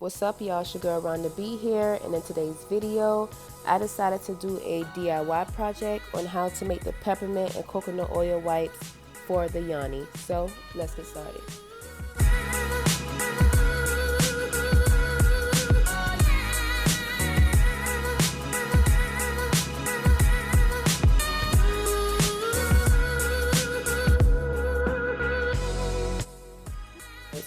What's up, y'all? It's your girl Ronda B here, and in today's video I decided to do a DIY project on how to make the peppermint and coconut oil wipes for the YONI. So let's get started.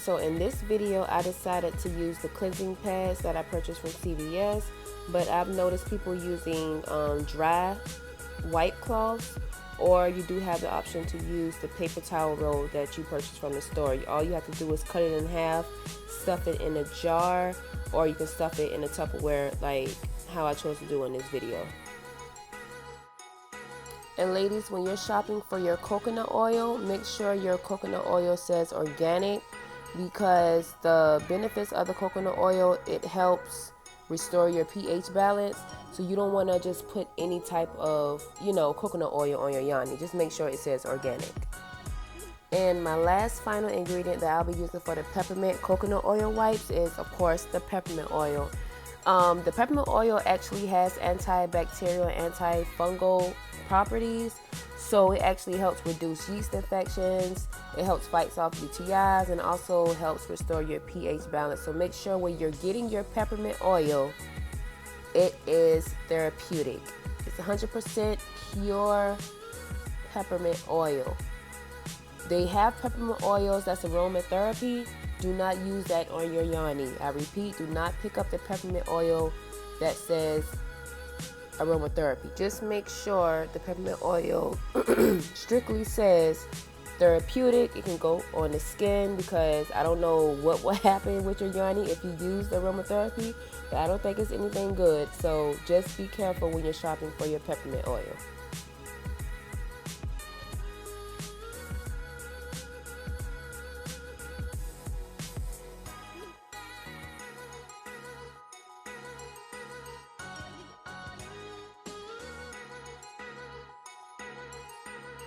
So in this video, I decided to use the cleansing pads that I purchased from CVS, but I've noticed people using dry wipe cloths, or you do have the option to use the paper towel roll that you purchased from the store. All you have to do is cut it in half, stuff it in a jar, or you can stuff it in a Tupperware like how I chose to do in this video. And ladies, when you're shopping for your coconut oil, make sure your coconut oil says organic, because the benefits of the coconut oil, it helps restore your pH balance. So you don't want to just put any type of, coconut oil on your YONI. Just make sure it says organic. And my last final ingredient that I'll be using for the peppermint coconut oil wipes is, of course, the peppermint oil. The peppermint oil actually has antibacterial and anti-fungal properties, so it actually helps reduce yeast infections, it helps fight off UTIs, and also helps restore your pH balance. So make sure when you're getting your peppermint oil, it is therapeutic. It's 100% pure peppermint oil. They have peppermint oils that's aromatherapy. Do not use that on your YONI. I repeat, do not pick up the peppermint oil that says aromatherapy. Just make sure the peppermint oil strictly says therapeutic. It can go on the skin, because I don't know what will happen with your YONI if you use the aromatherapy, but I don't think it's anything good. So just be careful when you're shopping for your peppermint oil.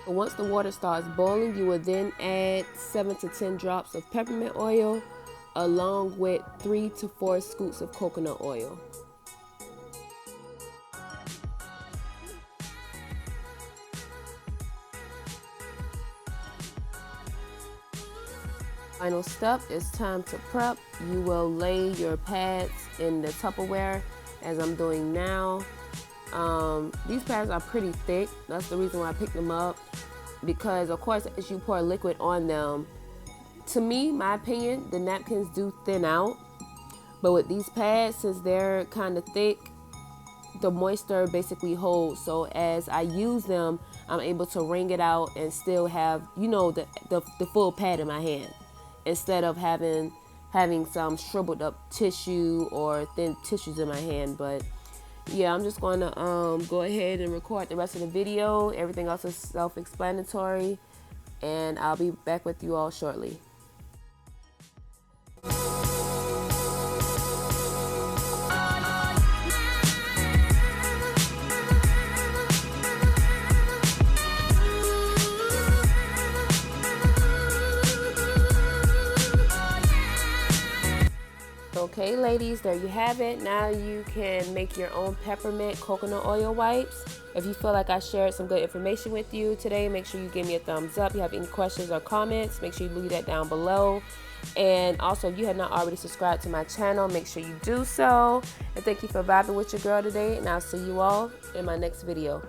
Once the water starts boiling, you will then add 7 to 10 drops of peppermint oil along with 3 to 4 scoops of coconut oil. Final step is time to prep. You will lay your pads in the Tupperware as I'm doing now. These pads are pretty thick. That's the reason why I picked them up, because of course as you pour liquid on them, to me, my opinion, the napkins do thin out. But with these pads, since they're kind of thick, the moisture basically holds. So as I use them, I'm able to wring it out and still have, the full pad in my hand, instead of having some shriveled up tissue or thin tissues in my hand. But yeah, I'm just going to go ahead and record the rest of the video. Everything else is self-explanatory, and I'll be back with you all shortly. Okay, ladies, there you have it. Now you can make your own peppermint coconut oil wipes. If you feel like I shared some good information with you today, make sure you give me a thumbs up. If you have any questions or comments, make sure you leave that down below. And also, if you have not already subscribed to my channel, make sure you do so. And thank you for vibing with your girl today, and I'll see you all in my next video.